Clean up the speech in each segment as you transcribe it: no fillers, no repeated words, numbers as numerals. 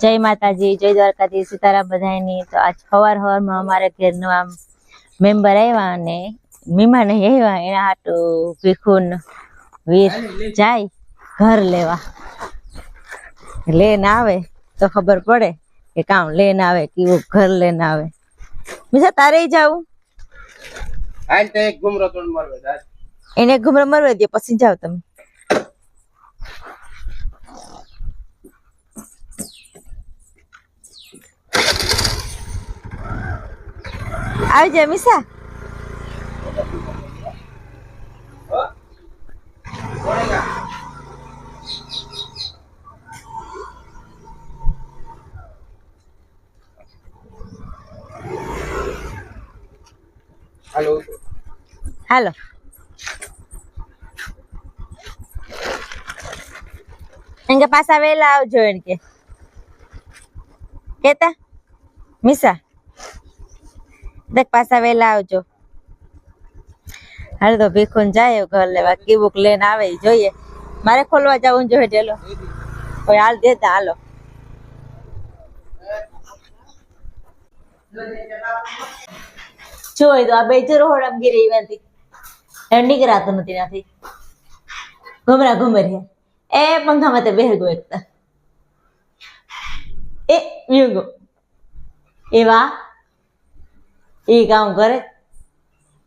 जय माताजी, जय द्वारकाधीश, सीताराम बधाईनी। तो आज सवार में अमारे घरनो आम मेम्बर आव्या ने मेहमान आव्या एना हाटू भीखुन वीर जाय घर लेवा लेने आवे तो खबर पड़े कि काम लेने आवे कि वो घर लेने आवे। मीसा तारे जाऊ आल ते एक घुमरो तोड़ मरवे दाद एने घुमरो मरवे दे पछी जाओ तमे। આવી જા મીસા। हेलो હાલો એંગે પાછા વેલા આવજો એમ કે કેતા મીસા देख पासा वेला आवजो। हाल तो भीखुन जाए घर लेवा की बुक लेने आवे જોઈએ मारे खोलवा जाऊं जो ढेलो कोई हाल देता हालो જોઈ તો આ બે રોહડમ ગીરી વેતી એ નીકળાતો નથી નાથી ઘુમરા ઘુમરી એ પંખા મતે બેહ ગયો એકતા એ યુગો એવા ये काम करे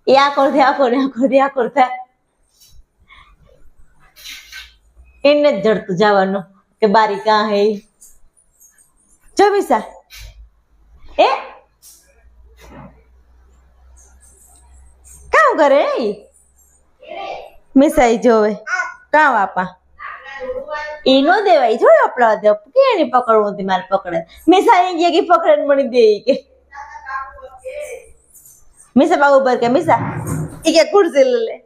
या करते इन्ने जड़तु जावानो के बारी कहाँ है जो मीसा ए काम करे मीसा ही जोवे कहाँ वापा इनो देवाई थोड़ा अपना दे के नहीं पकड़ो थी मार पकड़े मीसा ये की पकड़न मनी दे के मीसा बाबू पर के मीसा इके कुर्सी ले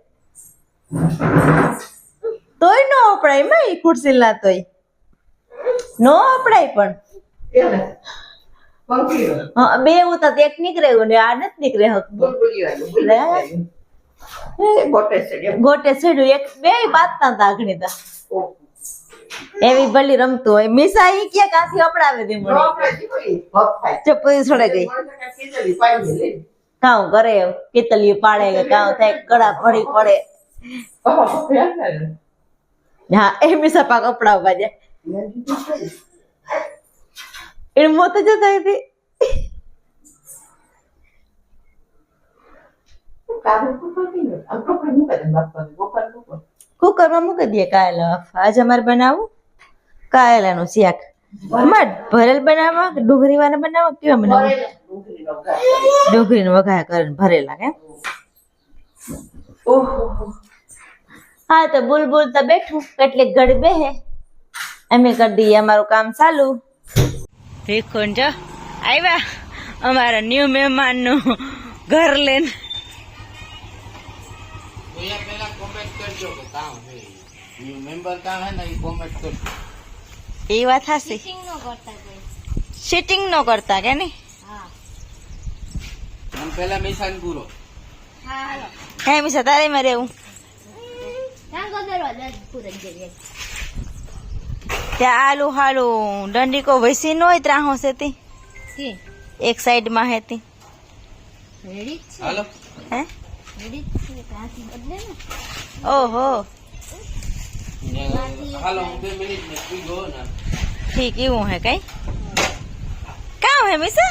तोय नो अपड़ाई में कुर्सी ला तोय नो अपड़ाई पण एले पंखी हां बे उता एक निकरे ने आ नत निकरे हक बुलबुली वाली ए गोटे सेडू एक बे बात ता दागणी ता एवी भली रमतो होय मीसा ई के कासी अपड़ावे दे मोने चप्पल छोड़े गई काऊ करे केतली पाड़ेगा काऊ थे कड़ा पड़ी पड़े हां ए मीसा पा कपड़ा बाजे इन मोते जता थी कुकर में मुके दिए कायला आज हमारे बनाऊ कायला नु शाक मत भरेल बनावा डुंगरी वाला बनावा केवा बनावा डुंगरी नो वघार करन भरेला के ओहो हाँ तो बुलबुल तो बैठू કેટલે ગડબે હે અમે કરી દઈએ અમારું કામ ચાલુ। ભીખુન જો આવ્યા અમારા ન્યુ મહેમાન નું ઘર લેન भैया पहला कमेंट करजो के काम है न्यू मेंबर काम है ना ये कमेंट करजो એ વાત હાસી સિટિંગ નો કરતા કે નહીં हम पहला मिशन पूरो હે મીસા તારે માં રહેવું ત્યાં આલુ હાલુ દંડી કો વૈસી નો હોય ત્રાહો છે તી એક સાઈડ માં હે તી हेलो હે ओहो हेलो 2 मिनट में फ्री हो ना ठीक ही है कई काम है मीसा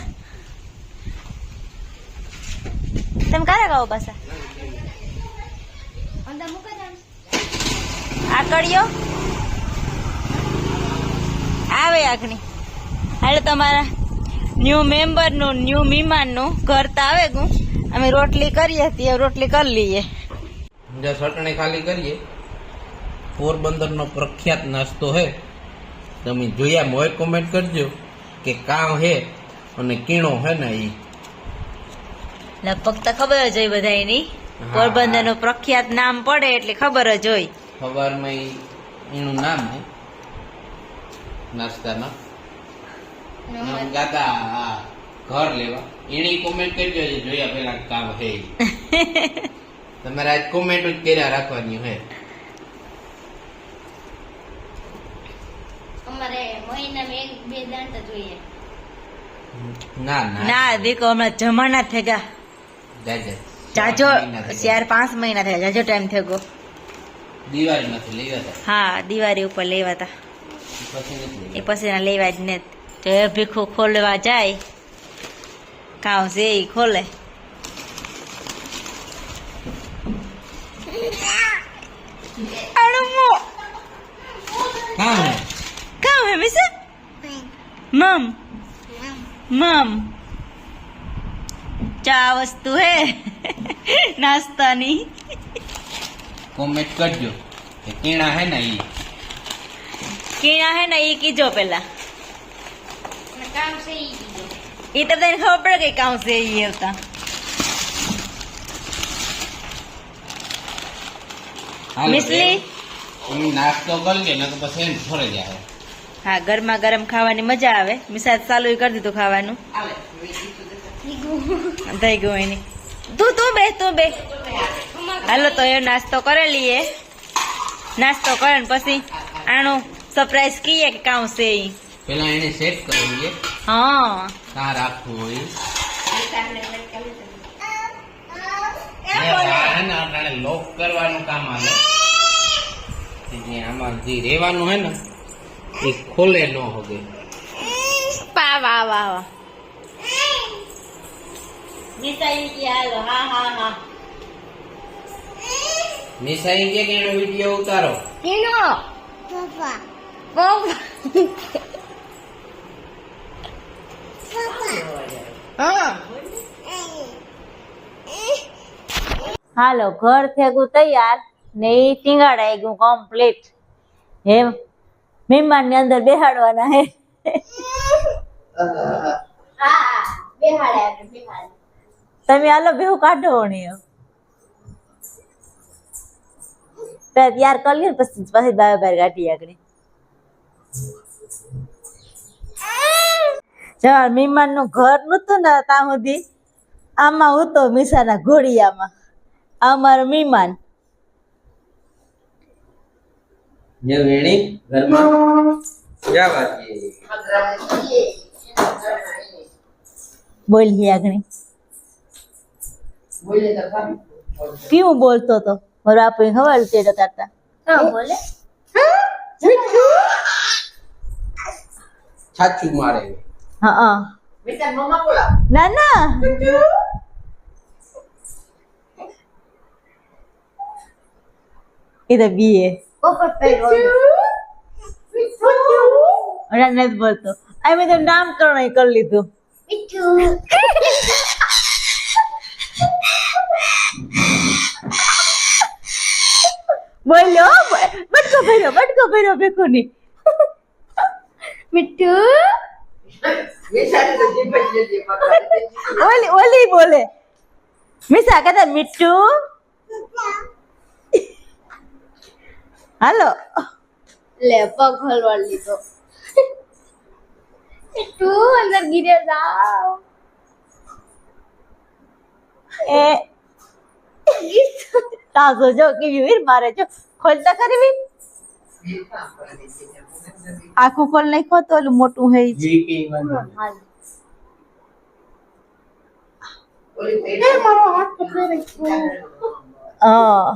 तुम कहाँ लगाओ पासा आकड़ियो आवे आखनी हाले तमारा न्यू मेम्बर नो न्यू मेहमान नो घर तो आवे गु અમે રોટલી કરી હતી હવે રોટલી કરી લઈએ જે ચટણી ખાલી કરીએ પોરબંદર નો પ્રખ્યાત નાસ્તો હે તમે જોયા મોય કમેન્ટ કરજો કે કામ હે અને કીણો હે ને ઈ લગભગ તો ખબર જ હોય બધાયની પોરબંદર નું પ્રખ્યાત નામ પડે એટલે ખબર જ હોય ખબર માં એનું નામ હે નાસ્તાના નામ ગાતા घर लेवा एनी कमेंट करजो जोया पेला काम है તમારે આજ કોમેન્ટ જ કર્યા રાખવાની હે અમારે મહિનામાં 1-2 દાંત જોઈએ. ના ના ના દીકો હમણાં જમાના થઈ ગયા જાજે. જાજો 4 4-5 મહિના મહિના થઈ થયા જાજો ટાઈમ થઈ ગયો. ગયા. દિવાળીમાંથી લેવા હતા હા દિવાળી ઉપર લેવા હતા પછી નથી એ લેવા. પછી ના લેવા જ ને તો એ ભીખું ખોલવા જાય કામ છે એ ખોલે. અડમો કામ હે કામ હે મિસ મમ મમ ચા વસ્તુ હે નાસ્તાની. કોમેન્ટ કરજો કે કેણા હે ને ઈ કીણા હે ને એ કીજો પેલા અને કામ છે ઈ કીધું. એ તો તને ખબર પડે કે કામ છે એ આવતા. હાલો મિસલી તમે નાસ્તો કરજે ને તો પછી એને થોડે જાય. હા ગરમા ગરમ ખાવાની મજા આવે. મિસાજ ચાલુ કરી દીધું ખાવાનું થઈ ગયું એની. તું બે હાલો તો એ નાસ્તો કરે લઈએ. નાસ્તો કરે ને પછી આનું સરપ્રાઈઝ કહીએ કે કામ છે ઈ. પેલા એને સેટ કરવું હા કા રાખવું હોય લોક કરવાનું કામ આવે કે જે આમાં જે રહેવાનું હે ને એ ખોલે ન હોગે. પા વાહ વાહ વાહ મિસાઈ કે હાલો હા હા હા નિશાઈ કે એનો વિડિયો ઉતારો. કેનો પપ્પા હાલો ઘર થેગું તૈયાર ને એ ટીંગાડાઈ ગયું કમ્પ્લીટ. હે મહેમાન ની અંદર બેહાડવાના હે. તમે હાલો બેહુ કાઢો ને તૈયાર કરી લ્યો પછી બહાર કાઢી આગળ. જવા મહેમાન નું ઘર નતું ને ત્યાં સુધી આમાં હું તો મીસાના ઘોડિયામાં અમારો મહેમાન જે વેણી ઘરમાં ક્યાં વાતી બોલી આગળ કેવું બોલતો તો મારો આપે ખબર ચેડો કરતા બોલે છાચું મારે. હા ના ના એ તો બીએ નથી બોલતો. આ મેં તો નામકરણ કરી લીધું. બોલ્યો બટકો ભર્યો ભેખો ની મીઠું ઓલી બોલે મિસા કહેતા મીઠું હાલો લે પગ હલવા લીધો. તું અંદર ગીરે જાવ. એ તાજો જો કેવી વીર મારે જો ખોલતા કરવી આખું ખોલ નાખો તો ઓલું મોટું હે ઈ. મારો હાથ પકડી હા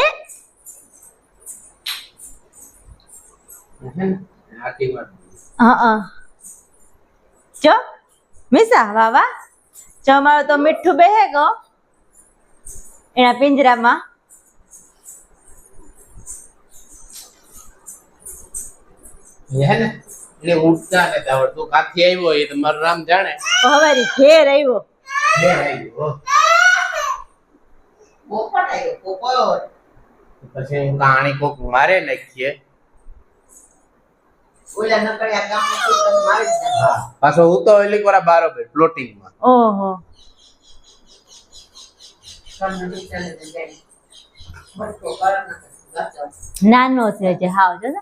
એ હા જો મિસા વાવા જો અમારો તો મીઠું બેહે ગો એના પિંજરામાં. હે ને એટલે ઉઠતા નથી આવડતું. કાથી આવ્યો એ તો મારું નામ જાણે. તો હવે ઘેર આવ્યો ઘેર આવ્યો. પછી હું કહાણી કોક મારે નાખીએ. પાછો હું તો એલી વાર બારોબર પ્લોટિંગ માં. ઓહો નાનો છે જે હાવ જો ને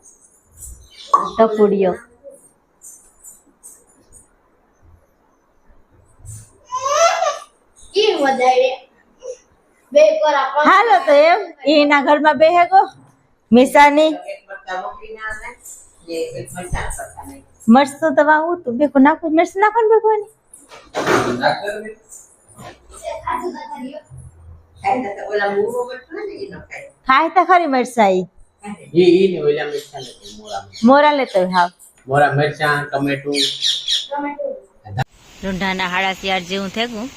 ટપુડિયો. ઈ વધારે બે પર આપા હાલો તો એમ એના ઘરમાં બેહે ગો મિસાની મરચું તો વાવું તું બેકો નાખો મરચું નાખો ને બેકો ને ખાય તો ખરી મરચાઈ મોરા લેતો હાવ મોરા મરચાં ટમેટું રૂંઢાના હાડા શિયાળ જેવું થયું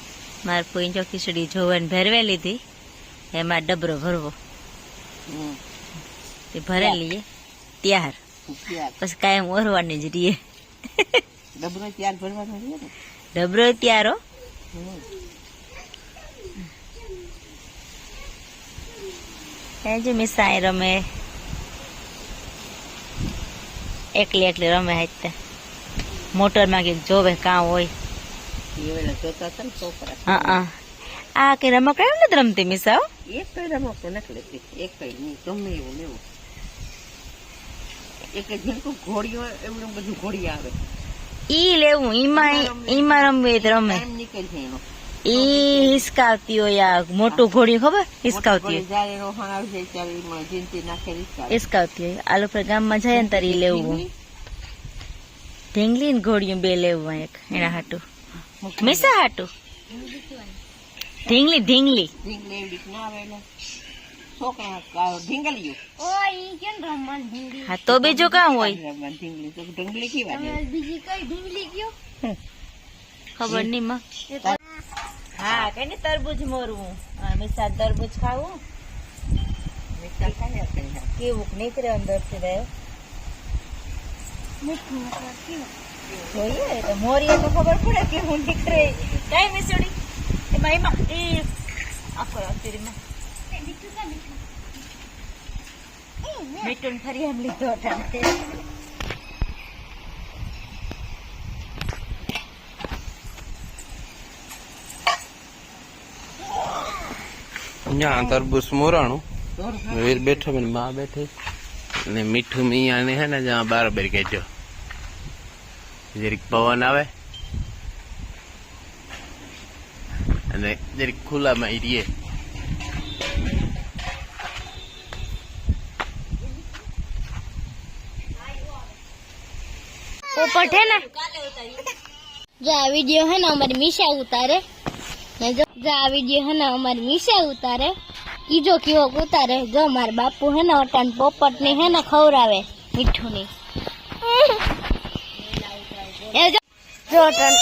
મારે પોઈંચો ખીચડી જોવાને ભરવે લીધી એમાં ડબરો ભરવો તે ભરે લઈએ ત્યાર પછી કાયમ ઓરવાની જ રહીએ ડબરો ત્યારો જે મિસાઈ રમે એકલી એકલી રમે હાથે મોટરમાં કે જોવે કાં હોય આ કે રમકડા નથી રમતી મિસાઓ ઈ લેવું ઈમાં રમવી તો રમે ઈ હિસકાવતી હોય આ મોટું ઘોડિયું ખબર હિસકાવતી હોય હિસકાવતી હોય આલુ પર ગામમાં જાય ને તારી લેવું ઢીંગલી ને ઘોડિયું બે લેવું એક એના હાટું મિસા હાટું ઢીંગલી ઢીંગલી હા તો બીજું કામ હોય ખબર નહી માં હા કઈ ને તરબૂજ મોરવું મિસા તરબૂજ ખાવું કેવું નીકળે અંદર થી રહ્યો જોઈએ તો મોરીએ તો ખબર પડે કે હું નીકળે કઈ મિસડી એમાં એમાં એ આખો અત્યારમાં મીઠું ફરી એમ લીધો ત્યાં તરબૂચ મોરાણું વીર બેઠો ને માં બેઠી અને મીઠું મિયા ને હે ને જ્યાં બરાબર કહેજો જરીક પવન આવે અને જરીક ખુલ્લામાં રહીએ પોપટ है ना जो आ वीडियो है ना हमारी मीशा उतारे जो आ वीडियो है ना हमारी मीशा उतारे ईजो की उतारे जो हमारे बापू है ना अटन पोपट ने है ना खवरावे मीठू ने जो अटन